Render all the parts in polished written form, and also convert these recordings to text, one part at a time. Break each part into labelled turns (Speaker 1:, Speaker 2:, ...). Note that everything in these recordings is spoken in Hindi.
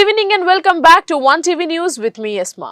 Speaker 1: evening and welcome back to One TV News with me, Esma.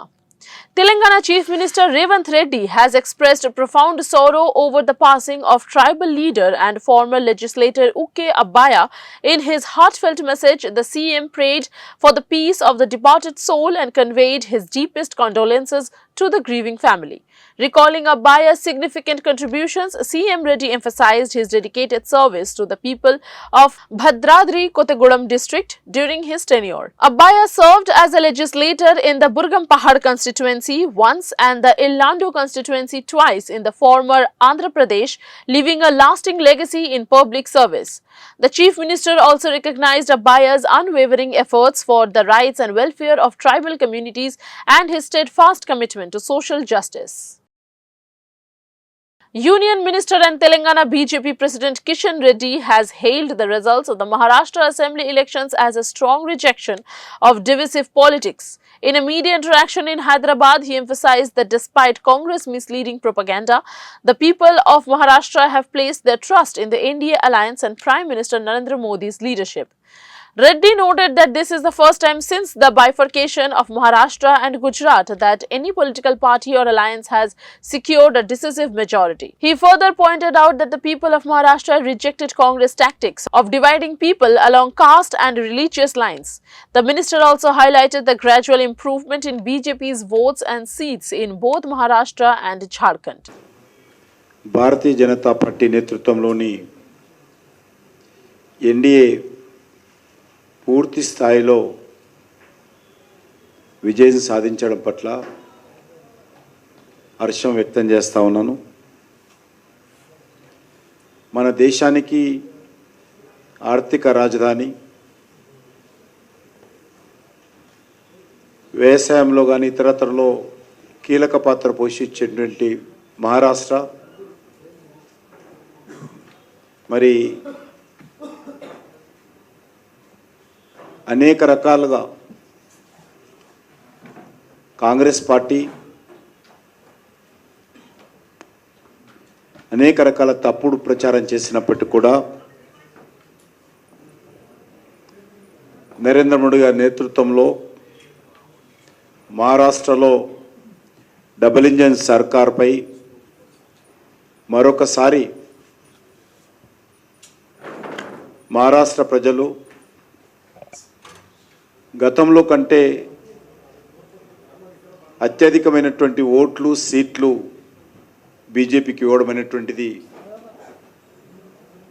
Speaker 1: Telangana Chief Minister Revanth Reddy has expressed profound sorrow over the passing of tribal leader and former legislator Uke Abbaya. In his heartfelt message, the CM prayed for the peace of the departed soul and conveyed his deepest condolences to the grieving family. Recalling Abbaya's significant contributions, CM Reddy emphasized his dedicated service to the people of Bhadradri Kottagudem district during his tenure. Abbaya served as a legislator in the Burgam Pahad constituency once and the Illandu constituency twice in the former Andhra Pradesh, leaving a lasting legacy in public service. The Chief Minister also recognized Abbaya's unwavering efforts for the rights and welfare of tribal communities and his steadfast commitment to social justice. Union Minister and Telangana BJP President Kishan Reddy has hailed the results of the Maharashtra Assembly elections as a strong rejection of divisive politics. In a media interaction in Hyderabad, he emphasized that despite Congress misleading propaganda, the people of Maharashtra have placed their trust in the NDA alliance and Prime Minister Narendra Modi's leadership. Reddy noted that this is the first time since the bifurcation of Maharashtra and Gujarat that any political party or alliance has secured a decisive majority. He further pointed out that the people of Maharashtra rejected Congress tactics of dividing people along caste and religious lines. The minister also highlighted the gradual improvement in BJP's votes and seats in both Maharashtra and Jharkhand.
Speaker 2: Bharatiya Janata Party నేతృత్వంలోని NDA పూర్తి స్థాయిలో విజయం సాధించడం పట్ల హర్షం వ్యక్తం చేస్తా ఉన్నాను. మన దేశానికి ఆర్థిక రాజధాని, వ్యవసాయంలో కానీ ఇతరత్రలో కీలక పాత్ర పోషించేటువంటి మహారాష్ట్ర మరి అనేక రకాలుగా కాంగ్రెస్ పార్టీ అనేక రకాల తప్పుడు ప్రచారం చేసినప్పటికీ కూడా నరేంద్ర మోడీ గారి నేతృత్వంలో మహారాష్ట్రలో డబుల్ ఇంజన్ సర్కార్పై మరొకసారి మహారాష్ట్ర ప్రజలు గతంలో కంటే అత్యధికమైనటువంటి ఓట్లు సీట్లు బీజేపీకి ఇవ్వడం అనేటువంటిది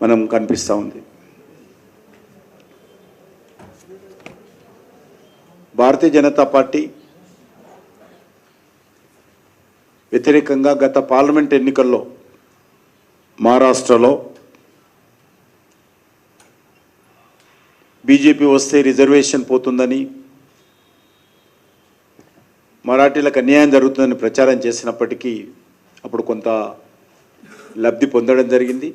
Speaker 2: మనం కనిపిస్తూ ఉంది. భారతీయ జనతా పార్టీ వ్యతిరేకంగా గత పార్లమెంట్ ఎన్నికల్లో మహారాష్ట్రలో బీజేపీ వస్తే రిజర్వేషన్ పోతుందని, మరాఠీలకు అన్యాయం జరుగుతుందని ప్రచారం చేసినప్పటికీ అప్పుడు కొంత లబ్ధి పొందడం జరిగింది.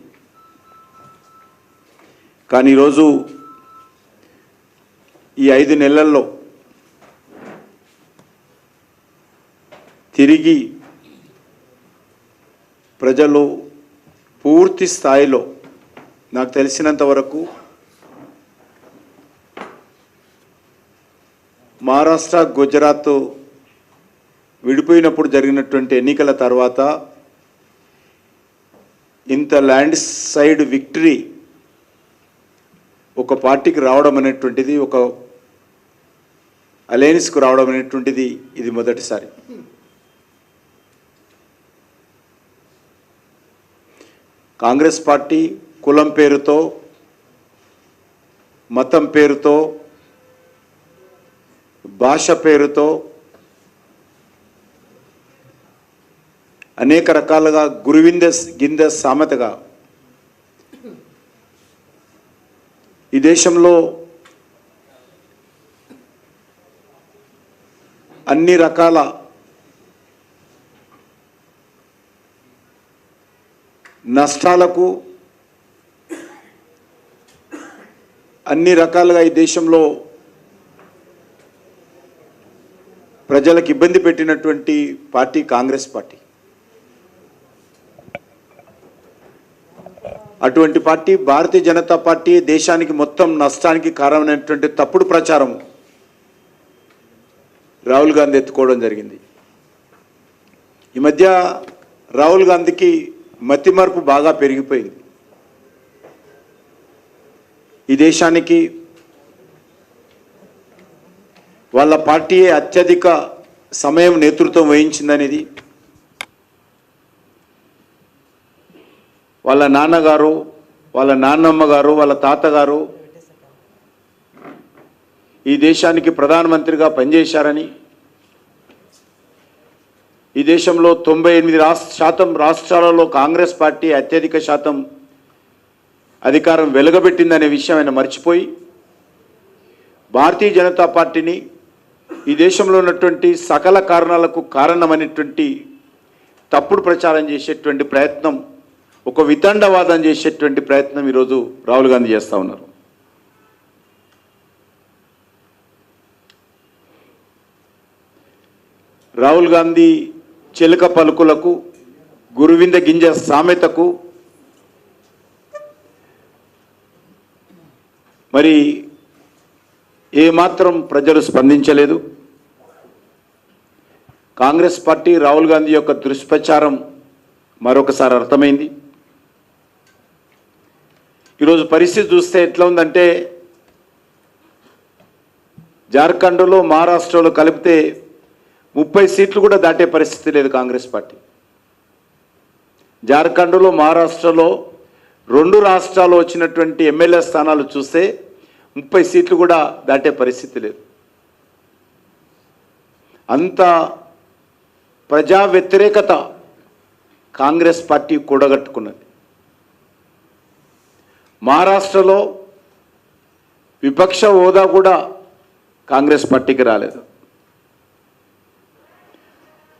Speaker 2: కానీ ఈరోజు ఈ 5 నెలల్లో తిరిగి ప్రజలు పూర్తి స్థాయిలో నాకు తెలిసినంత వరకు మహారాష్ట్ర గుజరాత్ విడిపోయినప్పుడు జరిగినటువంటి ఎన్నికల తర్వాత ఇంత ల్యాండ్ సైడ్ విక్టరీ ఒక పార్టీకి రావడం అనేటువంటిది, ఒక అలయన్స్కు రావడం అనేటువంటిది ఇది మొదటిసారి. కాంగ్రెస్ పార్టీ కులం పేరుతో, మతం పేరుతో, భాష పేరుతో అనేక రకాలుగా గింద సామెతగా ఈ దేశంలో అన్ని రకాల నష్టాలకు, అన్ని రకాలుగా ఈ దేశంలో ప్రజలకు ఇబ్బంది పెట్టినటువంటి పార్టీ కాంగ్రెస్ పార్టీ. అటువంటి పార్టీ భారతీయ జనతా పార్టీ దేశానికి మొత్తం నష్టానికి కారణమైనటువంటి తప్పుడు ప్రచారం రాహుల్ గాంధీ ఎత్తుకోవడం జరిగింది. ఈ మధ్య రాహుల్ గాంధీకి మతిమరుపు బాగా పెరిగిపోయింది. ఈ దేశానికి వాళ్ళ పార్టీయే అత్యధిక సమయం నేతృత్వం వహించిందనేది, వాళ్ళ నాన్నగారు, వాళ్ళ నాన్నమ్మ గారు, వాళ్ళ తాతగారు ఈ దేశానికి ప్రధానమంత్రిగా పనిచేశారని, ఈ దేశంలో 98% రాష్ట్రాలలో కాంగ్రెస్ పార్టీ అత్యధిక శాతం అధికారం వెలగబెట్టిందనే విషయం ఆయన మర్చిపోయి భారతీయ జనతా పార్టీని ఈ దేశంలో ఉన్నటువంటి సకల కారణాలకు కారణమైనటువంటి తప్పుడు ప్రచారం చేసేటువంటి ప్రయత్నం, ఒక వితండవాదం చేసేటువంటి ప్రయత్నం ఈరోజు రాహుల్ గాంధీ చేస్తూ ఉన్నారు. రాహుల్ గాంధీ చిలక పలుకులకు, గురువింద గింజ సామెతకు మరి ఏమాత్రం ప్రజలు స్పందించలేదు. కాంగ్రెస్ పార్టీ రాహుల్ గాంధీ యొక్క దుష్ప్రచారం మరొకసారి అర్థమైంది. ఈరోజు పరిస్థితి చూస్తే ఎట్లా ఉందంటే, జార్ఖండ్లో మహారాష్ట్రలో కలిపితే 30 సీట్లు కూడా దాటే పరిస్థితి లేదు కాంగ్రెస్ పార్టీ. జార్ఖండ్లో మహారాష్ట్రలో 2 రాష్ట్రాలు వచ్చినటువంటి ఎమ్మెల్యే స్థానాలు చూస్తే 30 సీట్లు కూడా దాటే పరిస్థితి లేదు. అంత ప్రజా వ్యతిరేకత కాంగ్రెస్ పార్టీ కూడగట్టుకున్నది. మహారాష్ట్రలో విపక్ష హోదా కూడా కాంగ్రెస్ పార్టీకి రాలేదు.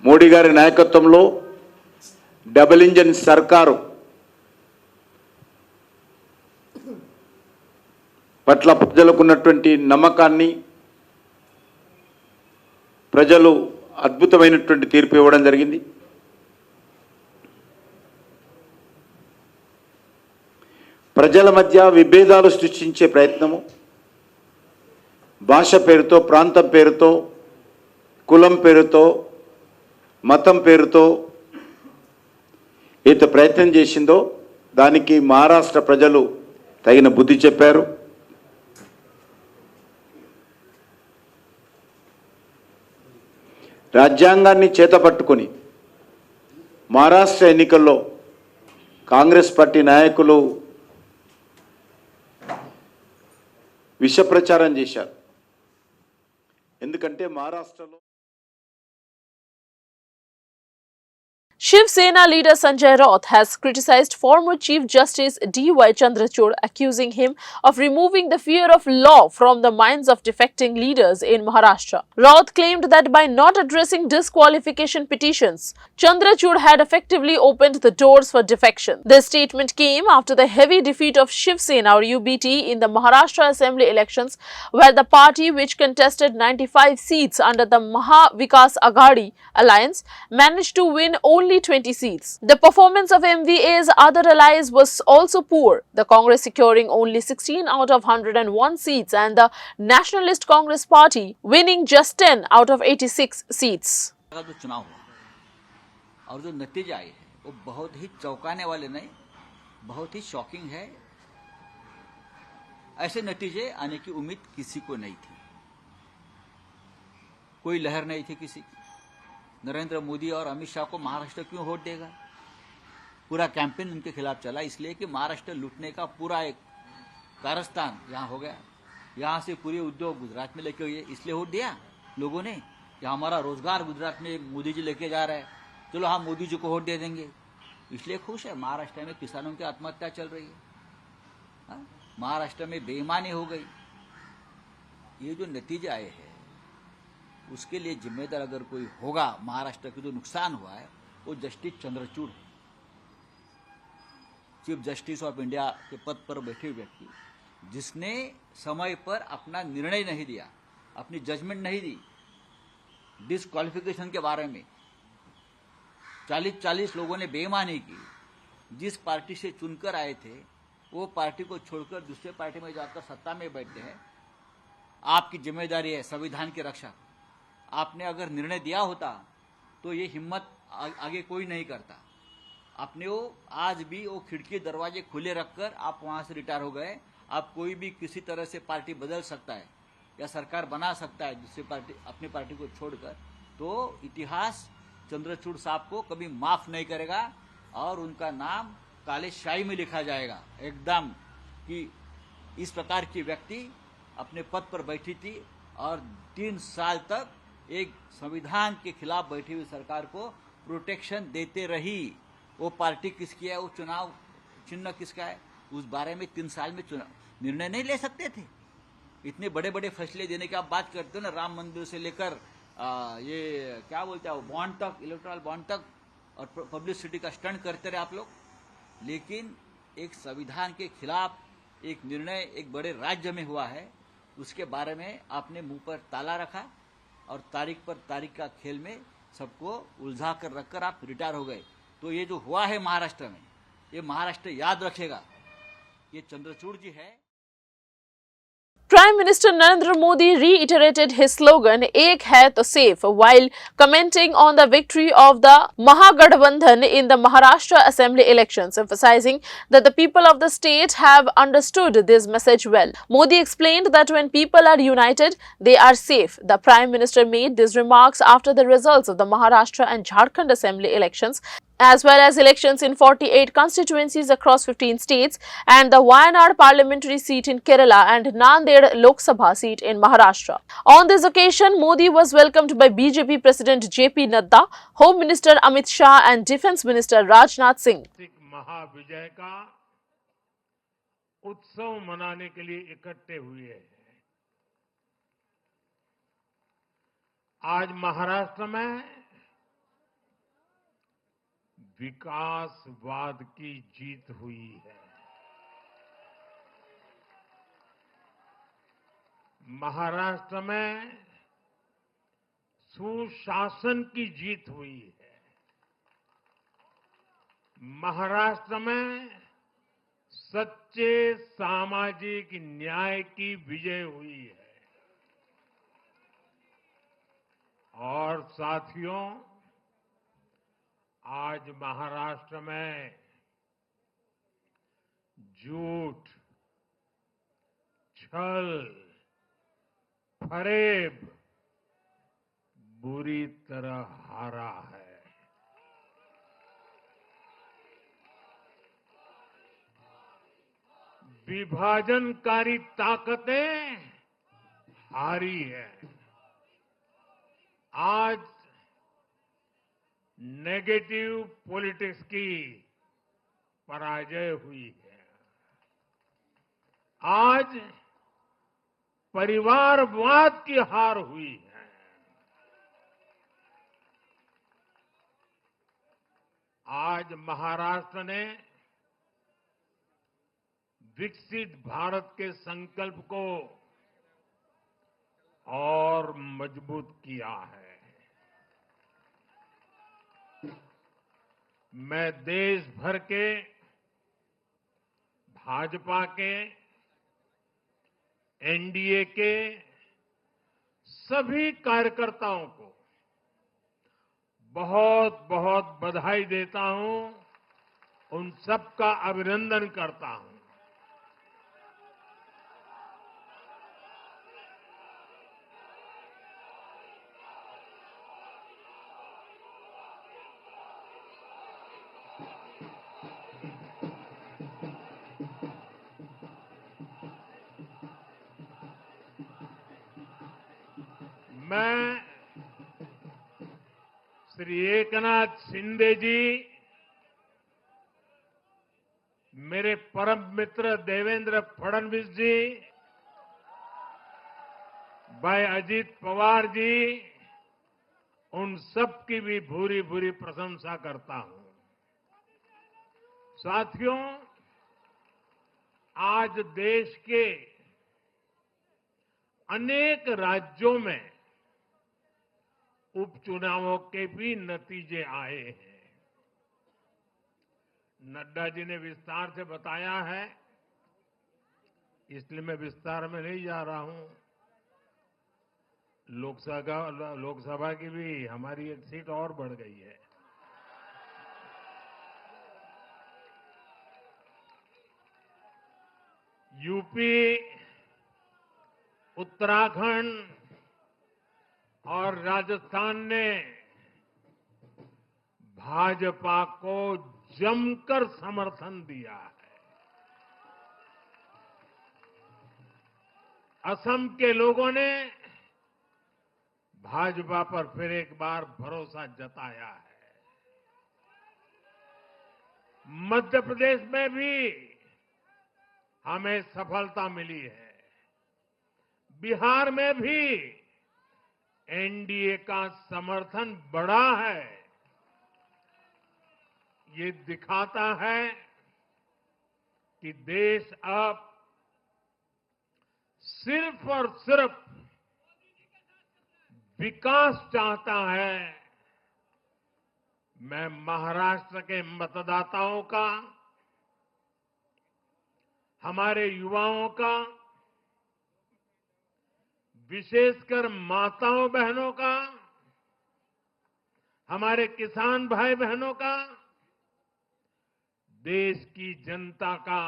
Speaker 2: మోడీ గారి నాయకత్వంలో డబుల్ ఇంజన్ సర్కారు పట్ల ప్రజలకు ఉన్నటువంటి నమ్మకాన్ని ప్రజలు అద్భుతమైనటువంటి తీర్పు ఇవ్వడం జరిగింది. ప్రజల మధ్య విభేదాలు సృష్టించే ప్రయత్నము, భాష పేరుతో, ప్రాంతం పేరుతో, కులం పేరుతో, మతం పేరుతో ఏదో ప్రయత్నం చేసిందో దానికి మహారాష్ట్ర ప్రజలు తగిన బుద్ధి చెప్పారు. రాజ్యాంగాన్ని చేతపట్టుకొని మహారాష్ట్ర ఎన్నికల్లో కాంగ్రెస్ పార్టీ నాయకులు విష ప్రచారం చేశారు. ఎందుకంటే మహారాష్ట్రలో
Speaker 1: Shiv Sena leader Sanjay Raut has criticized former Chief Justice D.Y. Chandrachud, accusing him of removing the fear of law from the minds of defecting leaders in Maharashtra. Raut claimed that by not addressing disqualification petitions, Chandrachud had effectively opened the doors for defection. This statement came after the heavy defeat of Shiv Sena or UBT in the Maharashtra Assembly elections, where the party, which contested 95 seats under the Maha Vikas Aghadi alliance, managed to win only 20 seats. The performance of MVA's other allies was also poor, the Congress securing only 16 out of 101 seats and the Nationalist Congress Party winning just 10 out of 86 seats.
Speaker 3: का जो चुनाव हुआ और जो नतीजे आए हैं वो बहुत ही चौंकाने वाले नहीं, बहुत ही शॉकिंग है। ऐसे नतीजे आने की उम्मीद किसी को नहीं थी, कोई लहर नहीं थी किसी की। नरेंद्र मोदी और अमित शाह को महाराष्ट्र क्यों वोट देगा? पूरा कैंपेन उनके खिलाफ चला, इसलिए कि महाराष्ट्र लूटने का पूरा एक कारस्तान यहाँ हो गया। यहाँ से पूरे उद्योग गुजरात में लेके हुए, इसलिए वोट दिया लोगों ने कि हमारा रोजगार गुजरात में मोदी जी लेके जा रहे हैं, चलो हम मोदी जी को वोट दे देंगे, इसलिए खुश है। महाराष्ट्र में किसानों की आत्महत्या चल रही है, महाराष्ट्र में बेईमानी हो गई। ये जो नतीजे आए हैं उसके लिए जिम्मेदार अगर कोई होगा, महाराष्ट्र का जो नुकसान हुआ है वो justice Chandrachud, chief justice of India के पद पर बैठे व्यक्ति, जिसने समय पर अपना निर्णय नहीं दिया, अपनी जजमेंट नहीं दी डिस्क्वालिफिकेशन के बारे में। 40-40 लोगों ने बेईमानी की, जिस पार्टी से चुनकर आए थे वो पार्टी को छोड़कर दूसरे पार्टी में जाकर सत्ता में बैठते हैं। आपकी जिम्मेदारी है संविधान की रक्षा, आपने अगर निर्णय दिया होता तो ये हिम्मत आगे कोई नहीं करता। आपने वो आज भी वो खिड़की दरवाजे खुले रखकर आप वहां से रिटायर हो गए। आप कोई भी किसी तरह से पार्टी बदल सकता है या सरकार बना सकता है दूसरी पार्टी, अपनी पार्टी को छोड़कर, तो इतिहास चंद्रचूड़ साहब को कभी माफ नहीं करेगा और उनका नाम काले शाही में लिखा जाएगा एकदम, कि इस प्रकार की व्यक्ति अपने पद पर बैठी थी और 3 साल तक एक संविधान के खिलाफ बैठी हुई सरकार को प्रोटेक्शन देते रही। वो पार्टी किसकी है, वो चुनाव चिन्ह किसका है, उस बारे में 3 साल में निर्णय नहीं ले सकते थे। इतने बड़े बड़े फैसले देने की आप बात करते हो ना, राम मंदिर से लेकर ये क्या बोलते हैं बॉन्ड तक, इलेक्टोरल बॉन्ड तक, और पब्लिसिटी का स्टंट करते रहे आप लोग। लेकिन एक संविधान के खिलाफ एक निर्णय एक बड़े राज्य में हुआ है, उसके बारे में आपने मुंह पर ताला रखा और तारीख पर तारीख का खेल में सबको उलझा कर रखकर आप रिटायर हो गए। तो ये जो हुआ है महाराष्ट्र में, ये महाराष्ट्र याद रखेगा, ये चंद्रचूड़ जी है।
Speaker 1: Prime Minister Narendra Modi reiterated his slogan "Ek hai to safe" while commenting on the victory of the Mahagathbandhan in the Maharashtra Assembly elections, emphasizing that the people of the state have understood this message well. Modi explained that when people are united, they are safe. The Prime Minister made these remarks after the results of the Maharashtra and Jharkhand Assembly elections, as well as elections in 48 constituencies across 15 states and the Wayanad parliamentary seat in Kerala and Nanded Lok Sabha seat in Maharashtra. On this occasion, Modi was welcomed by BJP President JP Nadda, Home Minister Amit Shah and Defence Minister Rajnath Singh.
Speaker 4: महाविजय का उत्सव मनाने के लिए इकट्ठे हुए हैं। आज महाराष्ट्र में विकासवाद की जीत हुई है। महाराष्ट्र में सुशासन की जीत हुई है। महाराष्ट्र में सच्चे सामाजिक न्याय की विजय हुई है। और साथियों, आज महाराष्ट्र में झूठ, छल, फरेब बुरी तरह हारा है। विभाजनकारी ताकतें हारी है। आज नेगेटिव पॉलिटिक्स की पराजय हुई है। आज परिवारवाद की हार हुई है। आज महाराष्ट्र ने विकसित भारत के संकल्प को और मजबूत किया है। मैं देश भर के भाजपा के, एनडीए के सभी कार्यकर्ताओं को बहुत बहुत बधाई देता हूं, उन सबका अभिनंदन करता हूं। मैं श्री एकनाथ शिंदे जी, मेरे परम मित्र देवेंद्र फडणवीस जी, भाई अजीत पवार जी, उन सब की भी भूरी भूरी प्रशंसा करता हूं। साथियों, आज देश के अनेक राज्यों में उपचुनावों के भी नतीजे आए हैं। नड्डा जी ने विस्तार से बताया है, इसलिए मैं विस्तार में नहीं जा रहा हूं। लोकसभा की भी हमारी एक सीट और बढ़ गई है। यूपी, उत्तराखंड और राजस्थान ने भाजपा को जमकर समर्थन दिया है। असम के लोगों ने भाजपा पर फिर एक बार भरोसा जताया है। मध्य प्रदेश में भी हमें सफलता मिली है। बिहार में भी एनडीए का समर्थन बढ़ा है। ये दिखाता है कि देश अब सिर्फ और सिर्फ विकास चाहता है। मैं महाराष्ट्र के मतदाताओं का, हमारे युवाओं का, विशेषकर माताओं बहनों का, हमारे किसान भाई बहनों का, देश की जनता का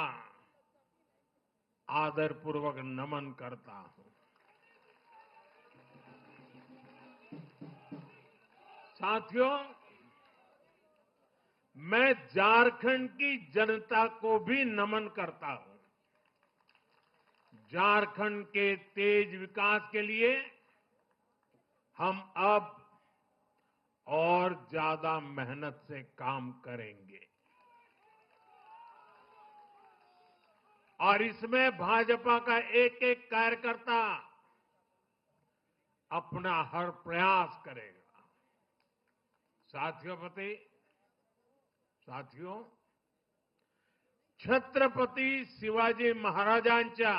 Speaker 4: आदरपूर्वक नमन करता हूं। साथियों, मैं झारखंड की जनता को भी नमन करता हूं। झारखंड के तेज विकास के लिए हम अब और ज्यादा मेहनत से काम करेंगे और इसमें भाजपा का एक एक कार्यकर्ता अपना हर प्रयास करेगा। साथियों, छत्रपती शिवाजी महाराजांच्या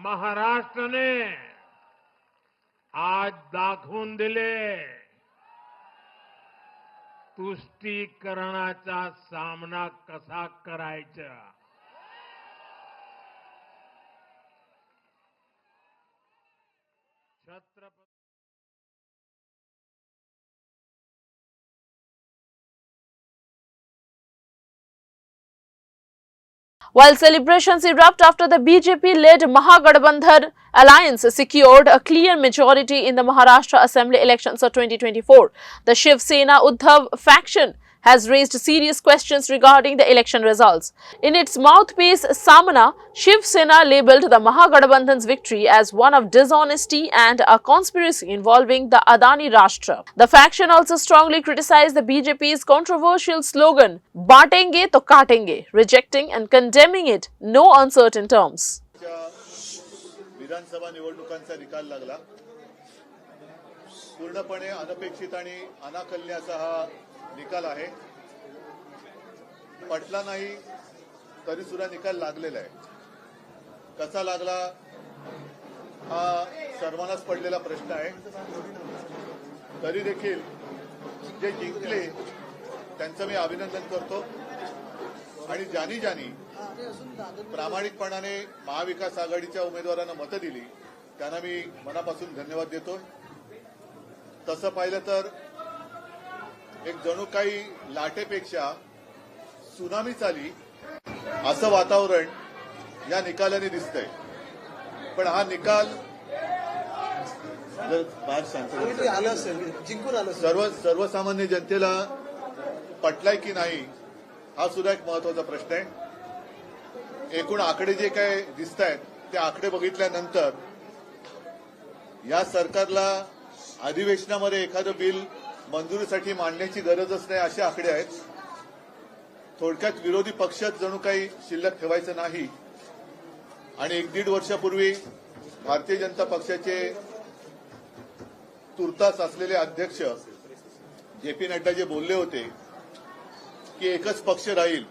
Speaker 4: महाराष्ट्राने आज दाखवून दिले तुष्टीकरणाचा सामना कसा करायचा। Chhatrapati
Speaker 1: While celebrations erupt after the BJP-led Mahagabandhan alliance secured a clear majority in the Maharashtra Assembly elections of 2024, the Shiv Sena Uddhav faction has raised serious questions regarding the election results. In its mouthpiece Samana, Shiv Sena labelled the Mahagabandhan's victory as one of dishonesty and a conspiracy involving the Adani Rashtra. The faction also strongly criticized the BJP's controversial slogan, "Baatenge to Katenge," rejecting and condemning it no uncertain terms.
Speaker 5: विधानसभा निवडणुकांचा निकाल लागला। पूर्णपणे अनपेक्षित आणि अनाकलनीय असा हा निकाल आहे। पटला नाही तरी सुद्धा निकाल लागलेला आहे। कसा लागला हा सर्वांनाच पडलेला प्रश्न आहे। तरी देखील जे जिंकले त्यांचं मी अभिनंदन करतो आणि ज्यांनी प्रामाणिकपणाने महाविकास आघाडीच्या उमेदवारांना मतं दिली त्यांना मी मनापासून धन्यवाद देतो। तसं पाहिलं तर एक जणू काही लाटेपेक्षा सुनामीच आली असं वातावरण या निकालाने दिसतंय। पण हा निकाल बाहेर सर्वसामान्य जनतेला पटलाय की नाही हा सुद्धा एक महत्वाचा प्रश्न आहे। एकूण आकडे जे काय दिसत आहेत ते आकडे बघितल्यानंतर या सरकारला अधिवेशनामध्ये एखादं बिल मंजुरीसाठी मांडण्याची गरजच नाही असे आकडे आहेत। थोडक्यात विरोधी पक्षात जणू काही शिल्लक ठेवायचं नाही आणि 1-1.5 वर्षापूर्वी भारतीय जनता पक्षाचे तुर्तास असलेले अध्यक्ष जे.पी. नड्डा जे बोलले होते की एकच पक्ष राहील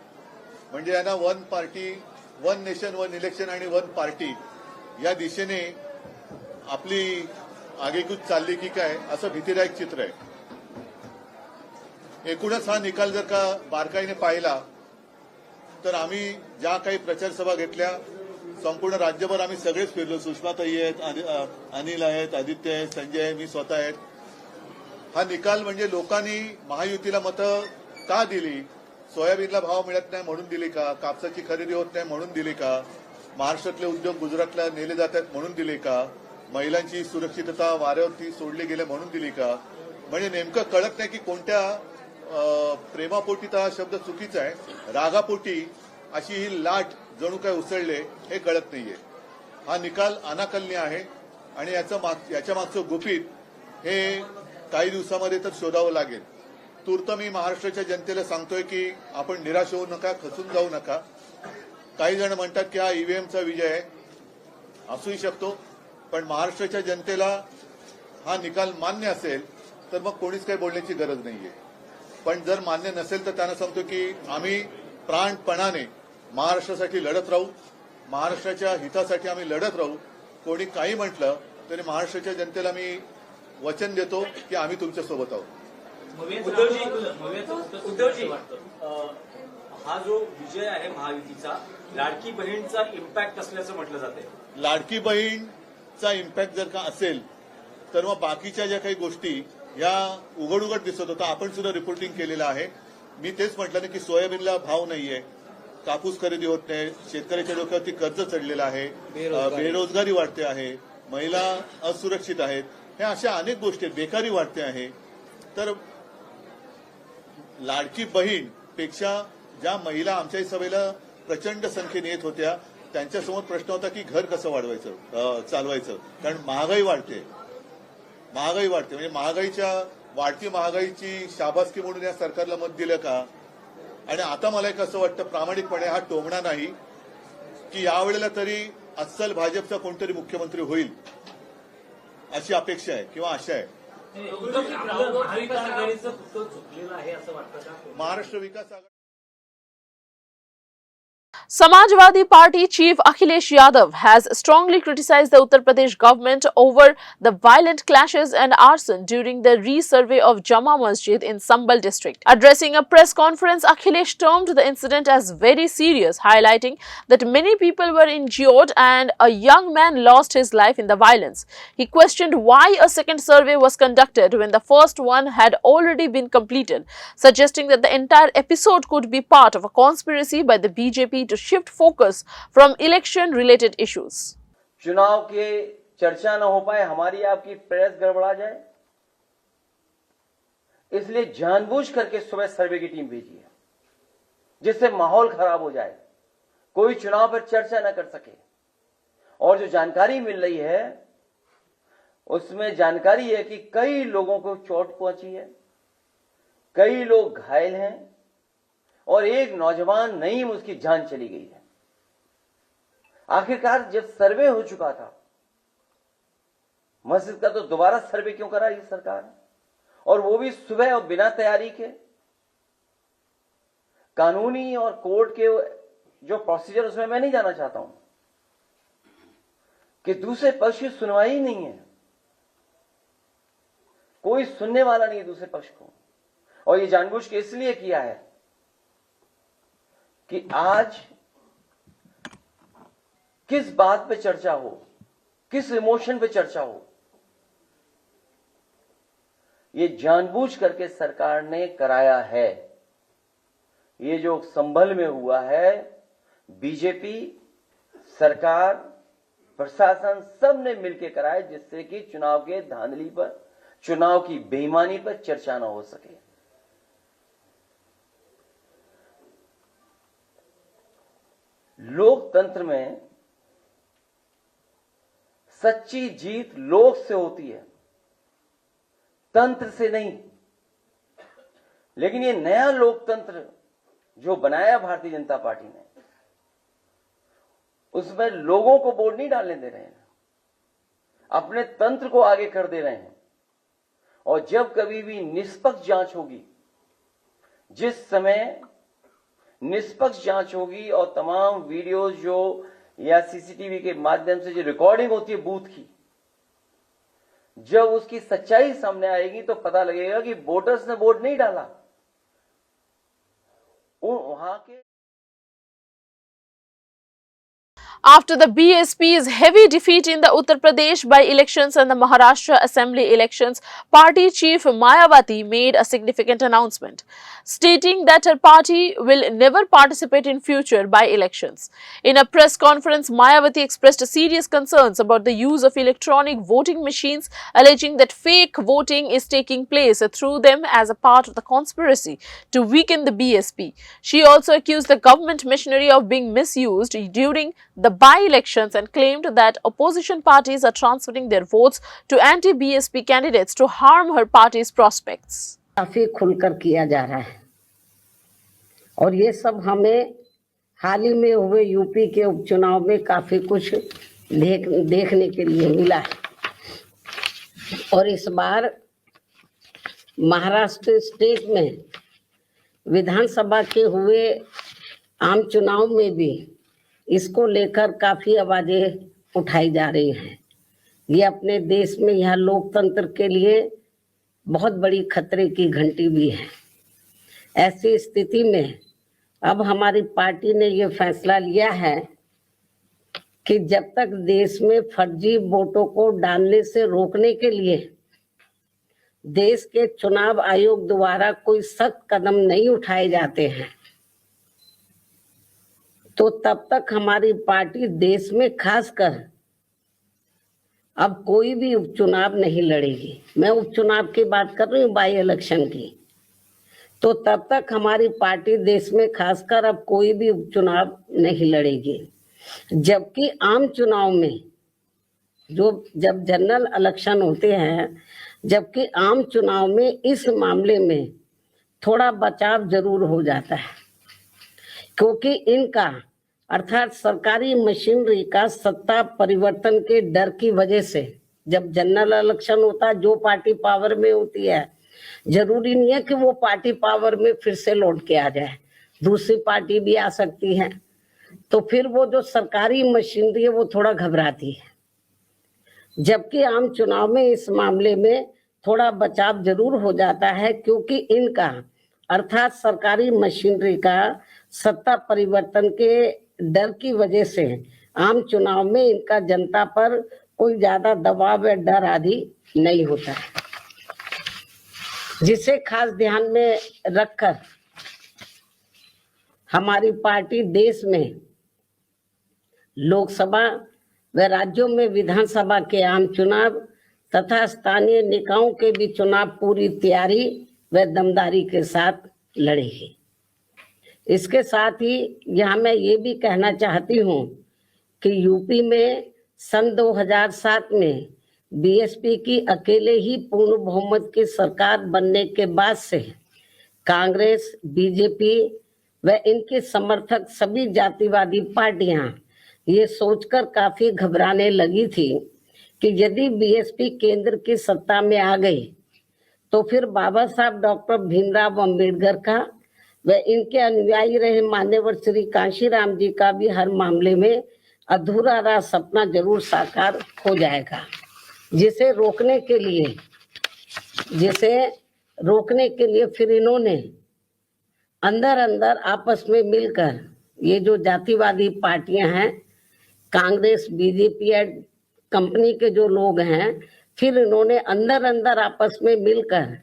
Speaker 5: म्हणजे यांना one party, one nation, one election आणि वन पार्टी या दिशेने आपली आगेकूच चालली की काय असं भीतीदायक चित्र आहे। एकूणच हा निकाल जर का बारकाईने पाहिला तर आम्ही ज्या काही प्रचार सभा घेतल्या संपूर्ण राज्यभर आम्ही सगळेच फिरलो. सुषमाताई आहेत, अनिल आहेत, आदित्य आहेत, संजय आहे, मी स्वतः आहेत. हा निकाल म्हणजे लोकांनी महायुतीला मतं का दिली? सोयाबीनला भाव मिळत नाही म्हणून दिली का? कापसाची खरेदी होत नाही म्हणून दिली का? महाराष्ट्रातले उद्योग गुजरातला नेले जात आहेत म्हणून दिले का? महिलांची सुरक्षितता वाऱ्यावरती सोडली गेले म्हणून दिली का? म्हणजे नेमकं कळत नाही की कोणत्या प्रेमापोटी तर हा शब्द चुकीचा आहे, रागापोटी अशी ही लाट जणू काय उसळले हे कळत नाहीये. हा निकाल अनाकलनीय आहे आणि याच्या मागचं गुपित हे काही दिवसामध्ये तर शोधावं लागेल. तूर्त मी महाराष्ट्राच्या जनतेला सांगतोय की आपण निराश होऊ नका, खचून जाऊ नका. काही जण म्हणतात की हा ईव्हीएमचा विजय आहे, असूही शकतो, पण महाराष्ट्राच्या जनतेला हा निकाल मान्य असेल तर मग कोणीच काही बोलण्याची गरज नाहीये. पण जर मान्य नसेल तर त्यांना सांगतो की आम्ही प्राणपणाने महाराष्ट्रासाठी लढत राहू, महाराष्ट्राच्या हितासाठी आम्ही लढत राहू. कोणी काही म्हटलं तरी महाराष्ट्राच्या जनतेला मी वचन देतो की आम्ही तुमच्यासोबत आहोत.
Speaker 6: उद्धवजी, हा जो विजय आहे महायुतीचा, लाडकी बहीणचा इम्पॅक्ट असल्याचं म्हटलं जाते.
Speaker 5: लाडकी बहीणचा इम्पॅक्ट जर का असेल तर मग बाकीच्या ज्या काही गोष्टी या उघड उघड दिसत होता, आपण सुद्धा रिपोर्टिंग केलेलं आहे. मी तेच म्हटलं ना की सोयाबीनला भाव नाहीये, कापूस खरेदी होत नाही, शेतकऱ्याच्या डोक्यावरती कर्ज चढलेलं आहे, बेरोजगारी वाढते आहे, महिला असुरक्षित आहेत, ह्या अशा अनेक गोष्टी आहेत, बेकारी वाढते आहे. तर लाडकी बहीण पेक्षा ज्या महिला आमच्याही सभेला प्रचंड संख्येने येत होत्या त्यांच्यासमोर प्रश्न होता की घर कसं चालवायचं, कारण महागाई वाढते म्हणजे वाढती महागाईची शाबासकी म्हणून या सरकारला मत दिलं का? आणि आता मला एक असं वाटतं प्रामाणिकपणे, हा टोमणा नाही, की यावेळेला तरी अस्सल भाजपचा कोणतरी मुख्यमंत्री होईल अशी अपेक्षा आहे किंवा आशा आहे. महाराष्ट्र विकास आघाडी
Speaker 1: Samajwadi Party chief Akhilesh Yadav has strongly criticized the Uttar Pradesh government over the violent clashes and arson during the re-survey of Jama Masjid in Sambal district. Addressing a press conference, Akhilesh termed the incident as very serious, highlighting that many people were injured and a young man lost his life in the violence. He questioned why a second survey was conducted when the first one had already been completed, suggesting that the entire episode could be part of a conspiracy by the BJP to shift focus from election related issues.
Speaker 7: चुनाव के चर्चा न हो पाए, हमारी आपकी प्रेस गड़बड़ा जाए, इसलिए जानबूझ करके सुबह सर्वे की टीम भेजी है, जिससे माहौल खराब हो जाए, कोई चुनाव पर चर्चा न कर सके. और जो जानकारी मिल रही है उसमें जानकारी है कि कई लोगों को चोट पहुंची है, कई लोग घायल हैं और एक नौजवान नईम उसकी जान चली गई है. आखिरकार जब सर्वे हो चुका था मस्जिद का, तो दोबारा सर्वे क्यों करा ये सरकार, और वो भी सुबह और बिना तैयारी के? कानूनी और कोर्ट के जो प्रोसीजर उसमें मैं नहीं जाना चाहता हूं कि दूसरे पक्ष की सुनवाई ही नहीं है, कोई सुनने वाला नहीं है दूसरे पक्ष को. और ये जानबूझ के इसलिए किया है कि आज किस बात पे चर्चा हो, किस इमोशन पे चर्चा हो, ये जानबूझ करके सरकार ने कराया है. ये जो संभल में हुआ है, बीजेपी सरकार प्रशासन सब ने मिलकर कराया, जिससे कि चुनाव के धांधली पर, चुनाव की बेईमानी पर चर्चा न हो सके. लोकतंत्र में सच्ची जीत लोक से होती है, तंत्र से नहीं. लेकिन ये नया लोकतंत्र जो बनाया भारतीय जनता पार्टी ने, उसमें लोगों को वोट नहीं डालने दे रहे हैं, अपने तंत्र को आगे कर दे रहे हैं. और जब कभी भी निष्पक्ष जांच होगी, जिस समय निष्पक्ष जांच होगी और तमाम वीडियोज जो या सीसीटीवी के माध्यम से जो रिकॉर्डिंग होती है बूथ की, जब उसकी सच्चाई सामने आएगी तो पता लगेगा कि वोटर्स ने वोट नहीं डाला, वहां के
Speaker 1: After the BSP's heavy defeat in the Uttar Pradesh by-elections and the Maharashtra Assembly elections, party chief Mayawati made a significant announcement, stating that her party will never participate in future by-elections. In a press conference, Mayawati expressed serious concerns about the use of electronic voting machines, alleging that fake voting is taking place through them as a part of the conspiracy to weaken the BSP. She also accused the government machinery of being misused during the by-elections and claimed that opposition parties are transferring their votes to anti-BSP candidates to harm her party's prospects.
Speaker 8: काफी खुलकर किया जा रहा है और ये सब हमें हाल ही में हुए यूपी के उपचुनाव में काफी कुछ देखने के लिए मिला है। और इस बार महाराष्ट्र स्टेट में विधानसभा के हुए आम चुनाव में भी इसको लेकर काफी आवाजें उठाई जा रही हैं। ये अपने देश में यह लोकतंत्र के लिए बहुत बड़ी खतरे की घंटी भी है। ऐसी स्थिति में अब हमारी पार्टी ने ये फैसला लिया है कि जब तक देश में फर्जी वोटों को डालने से रोकने के लिए देश के चुनाव आयोग द्वारा कोई सख्त कदम नहीं उठाए जाते हैं, तो तब तक हमारी पार्टी देश में खासकर अब कोई भी उपचुनाव नहीं लड़ेगी। मैं उपचुनाव की बात कर रही हूँ, बाई इलेक्शन की। तो तब तक हमारी पार्टी देश में खासकर अब कोई भी उपचुनाव नहीं लड़ेगी। जबकि आम चुनाव में जब जनरल इलेक्शन होते हैं, जबकि आम चुनाव में इस मामले में थोड़ा बचाव जरूर हो जाता है, क्योंकि इनका अर्थात सरकारी मशीनरी का सत्ता परिवर्तन के डर की वजह से जब जनरल इलेक्शन होता है, जो पार्टी पावर में होती है, जरूरी नहीं है कि वो पार्टी पावर में फिर से लौट के आ जाए, दूसरी पार्टी भी आ सकती है। तो फिर वो जो सरकारी मशीनरी है वो थोड़ा घबराती है। जबकि आम चुनाव में इस मामले में थोड़ा बचाव जरूर हो जाता है, क्योंकि इनका अर्थात सरकारी मशीनरी का सत्ता परिवर्तन के डर की वजह से आम चुनाव में इनका जनता पर कोई ज्यादा दबाव या डर आदि नहीं होता है, जिसे खास ध्यान में रखकर हमारी पार्टी देश में लोकसभा व राज्यों में विधानसभा के आम चुनाव तथा स्थानीय निकायों के भी चुनाव पूरी तैयारी व दमदारी के साथ लड़ेगी। इसके साथ ही यहाँ मैं ये भी कहना चाहती हूँ कि यूपी में सन 2007 में बीएसपी की अकेले ही पूर्ण बहुमत की सरकार बनने के बाद से कांग्रेस, बीजेपी व इनके समर्थक सभी जातिवादी पार्टियां ये सोचकर काफी घबराने लगी थी कि यदि बीएसपी केंद्र की सत्ता में आ गई तो फिर बाबा साहब डॉक्टर भीमराव अंबेडकर का व इनके अनुयायी रहे मान्यवर श्री कांशीराम जी का भी हर मामले में अधूरा रहा सपना जरूर साकार हो जाएगा। जिसे रोकने के लिए फिर इन्होंने अंदर अंदर आपस में मिलकर ये जो जातिवादी पार्टियां हैं, कांग्रेस, बीजेपी या कंपनी के जो लोग हैं, फिर इन्होंने अंदर अंदर आपस में मिलकर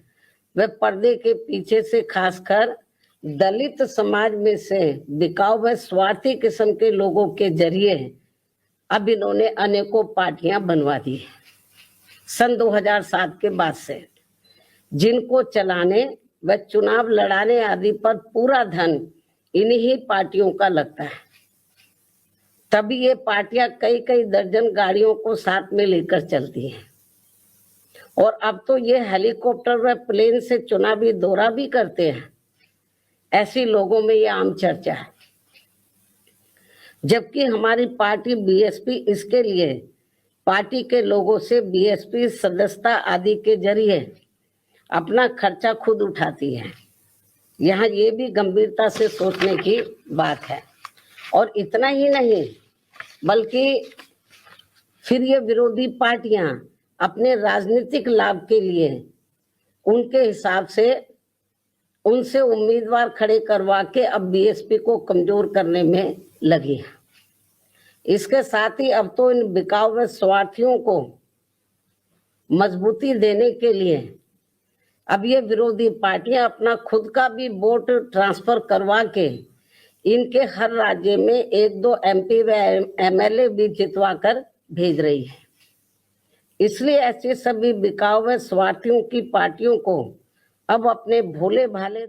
Speaker 8: वे पर्दे के पीछे से खासकर दलित समाज में से बिकाऊ व स्वार्थी किस्म के लोगों के जरिए अब इन्होंने अनेकों पार्टियां बनवा दी है। सन 2007 के बाद से जिनको चलाने व चुनाव लड़ाने आदि पर पूरा धन इन्हीं पार्टियों का लगता है। तभी ये पार्टियां कई कई दर्जन गाड़ियों को साथ में लेकर चलती हैं और अब तो ये हेलीकॉप्टर व प्लेन से चुनावी दौरा भी करते हैं। ऐसी लोगों में ये आम चर्चा है। जबकि हमारी पार्टी बीएसपी इसके लिए पार्टी के लोगों से बीएसपी सदस्यता आदि के जरिए अपना खर्चा खुद उठाती है। यहाँ ये भी गंभीरता से सोचने की बात है। और इतना ही नहीं, बल्कि फिर ये विरोधी पार्टियां अपने राजनीतिक लाभ के लिए उनके हिसाब से उनसे उम्मीदवार खड़े करवा के अब बीएसपी को कमजोर करने में लगी है। इसके साथ ही अब तो इन बिकाऊ व स्वार्थियों को मजबूती देने के लिए अब ये विरोधी पार्टियां अपना खुद का भी वोट ट्रांसफर करवा के इनके हर राज्य में 1-2 MP व MLA भी जितवा कर भेज रही है। इसलिए ऐसे सभी बिकाऊ व स्वार्थियों की पार्टियों को अब अपने भोले भाले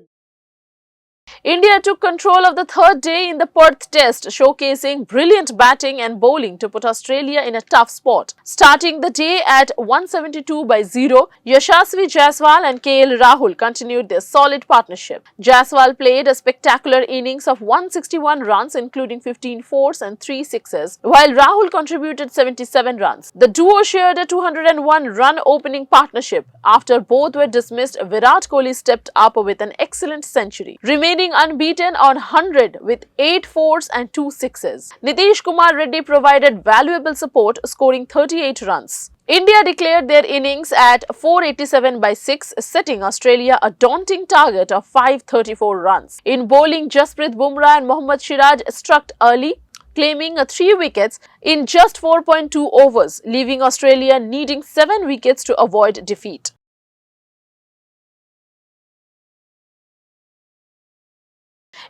Speaker 1: India took control of the third day in the Perth Test, showcasing brilliant batting and bowling to put Australia in a tough spot. Starting the day at 172/0, Yashasvi Jaiswal and KL Rahul continued their solid partnership. Jaiswal played a spectacular innings of 161 runs, including 15 fours and 3 sixes, while Rahul contributed 77 runs. The duo shared a 201-run opening partnership. After both were dismissed, Virat Kohli stepped up with an excellent century, remaining unbeaten on 100 with 8 fours and 2 sixes. Nitish Kumar Reddy provided valuable support, scoring 38 runs. India declared their innings at 487/6, setting Australia a daunting target of 534 runs. In bowling, Jasprit Bumrah and Mohammad Siraj struck early, claiming 3 wickets in just 4.2 overs, leaving Australia needing 7 wickets to avoid defeat.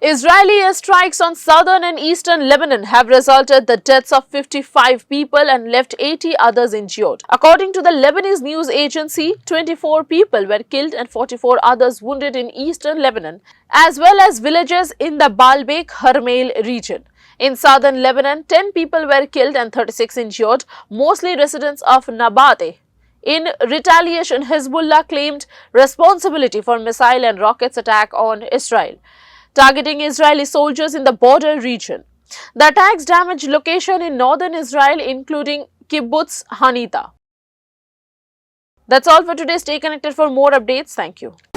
Speaker 1: Israeli airstrikes on southern and eastern Lebanon have resulted the deaths of 55 people and left 80 others injured. According to the Lebanese news agency, 24 people were killed and 44 others wounded in eastern Lebanon, as well as villages in the Baalbek Harmeil region. In southern Lebanon, 10 people were killed and 36 injured, mostly residents of Nabateh. In retaliation, Hezbollah claimed responsibility for missile and rockets attack on Israel, targeting Israeli soldiers in the border region. The attacks damaged location in northern Israel, including Kibbutz Hanita. That's all for today. Stay connected for more updates. Thank you.